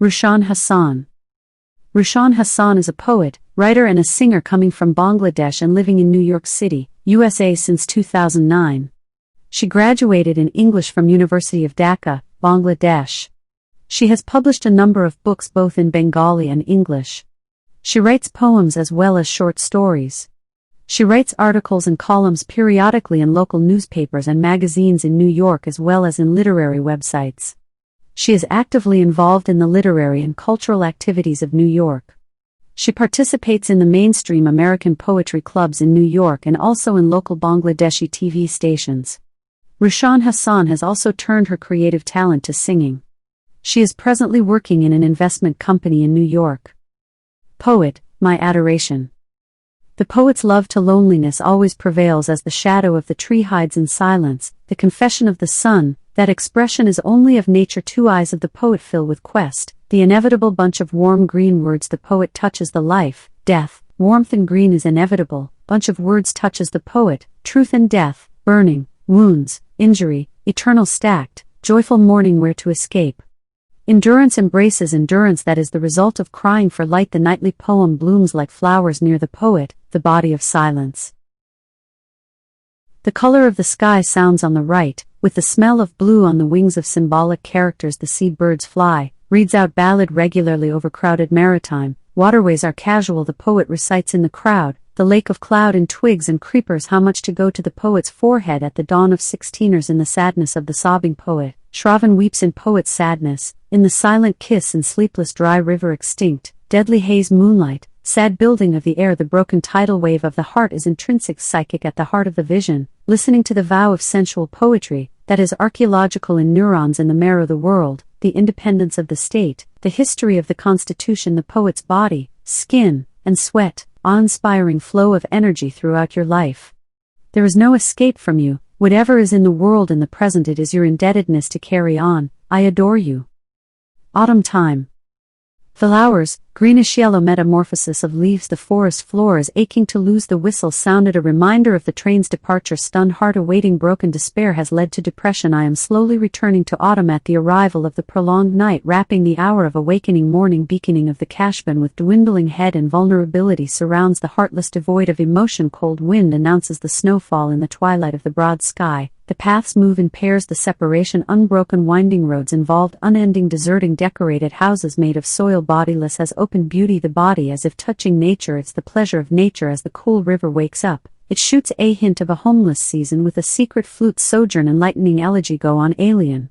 Roushan Hasan. Roushan Hasan is a poet, writer and a singer coming from Bangladesh and living in New York City, USA since 2009. She graduated in English from University of Dhaka, Bangladesh. She has published a number of books both in Bengali and English. She writes poems as well as short stories. She writes articles and columns periodically in local newspapers and magazines in New York as well as in literary websites. She is actively involved in the literary and cultural activities of New York. She participates in the mainstream American poetry clubs in New York and also in local Bangladeshi TV stations. Roushan Hasan has also turned her creative talent to singing. She is presently working in an investment company in New York. Poet, my adoration. The poet's love to loneliness always prevails as the shadow of the tree hides in silence, the confession of the sun, that expression is only of nature. Two eyes of the poet fill with quest, the inevitable bunch of warm green words the poet touches the life, death, warmth and green is inevitable, bunch of words touches the poet, truth and death, burning, wounds, injury, eternal stacked, joyful morning where to escape. Endurance embraces endurance that is the result of crying for light. The nightly poem blooms like flowers near the poet, the body of silence. The color of the sky sounds on the right, with the smell of blue on the wings of symbolic characters the sea birds fly, reads out ballad regularly over crowded maritime, waterways are casual the poet recites in the crowd, the lake of cloud and twigs and creepers how much to go to the poet's forehead at the dawn of sixteeners in the sadness of the sobbing poet, Shravan weeps in poet's sadness, in the silent kiss and sleepless dry river extinct, deadly haze moonlight, sad building of the air the broken tidal wave of the heart is intrinsic psychic at the heart of the vision, listening to the vow of sensual poetry, that is archaeological in neurons in the marrow the world, the independence of the state, the history of the constitution the poet's body, skin, and sweat, awe-inspiring flow of energy throughout your life. There is no escape from you, whatever is in the world in the present it is your indebtedness to carry on, I adore you. Autumn time. Flowers, greenish-yellow metamorphosis of leaves the forest floor is aching to lose the whistle sounded a reminder of the train's departure stunned heart awaiting broken despair has led to depression I am slowly returning to autumn at the arrival of the prolonged night wrapping the hour of awakening morning beaconing of the Kashban with dwindling head and vulnerability surrounds the heartless devoid of emotion cold wind announces the snowfall in the twilight of the broad sky. The paths move in pairs the separation unbroken winding roads involved unending deserting decorated houses made of soil bodiless as open beauty the body as if touching nature it's the pleasure of nature as the cool river wakes up, it shoots a hint of a homeless season with a secret flute sojourn enlightening elegy go on alien.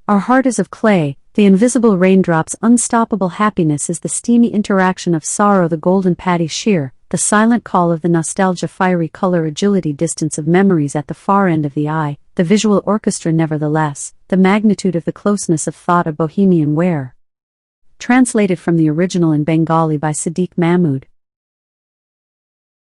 Our heart is of clay, the invisible raindrops unstoppable happiness is the steamy interaction of sorrow the golden paddy shear, the silent call of the nostalgia fiery color agility distance of memories at the far end of the eye, the visual orchestra nevertheless, the magnitude of the closeness of thought a bohemian wear. Translated from the original in Bengali by Siddiq Mahmood.